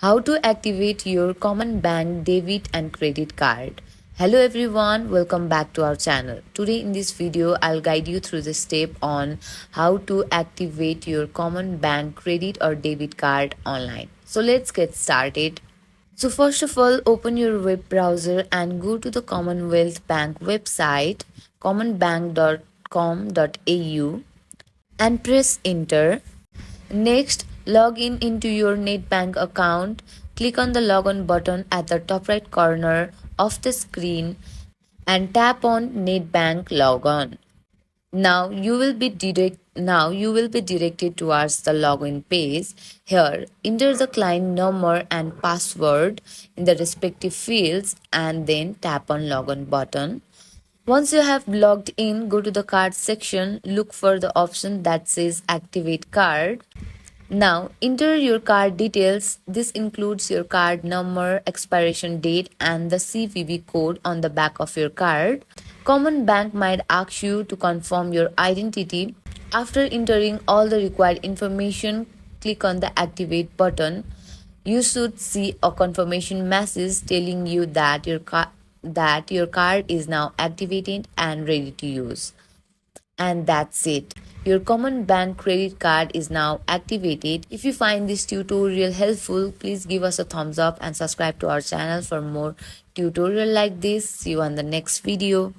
How to activate your Commbank debit and credit card. Hello everyone, welcome back to our channel. Today in this video, I'll guide you through the step on how to activate your Commbank credit or debit card online. So let's get started. So first of all, open your web browser and go to the Commonwealth Bank website commonbank.com.au and press enter. Next, log in into your NetBank account. Click on the login button at the top right corner of the screen and tap on NetBank Logon. Now you will be directed towards the login page. Here, enter the client number and password in the respective fields and then tap on login button. Once you have logged in, go to the card section, look for the option that says activate card. Now, enter your card details. This includes your card number, expiration date, and the CVV code on the back of your card. Commbank might ask you to confirm your identity. After entering all the required information, click on the activate button. You should see a confirmation message telling you that your card is now activated and ready to use. And that's it. Your Commbank credit card is now activated. If you find this tutorial helpful, please give us a thumbs up and subscribe to our channel for more tutorial like this. See you on the next video.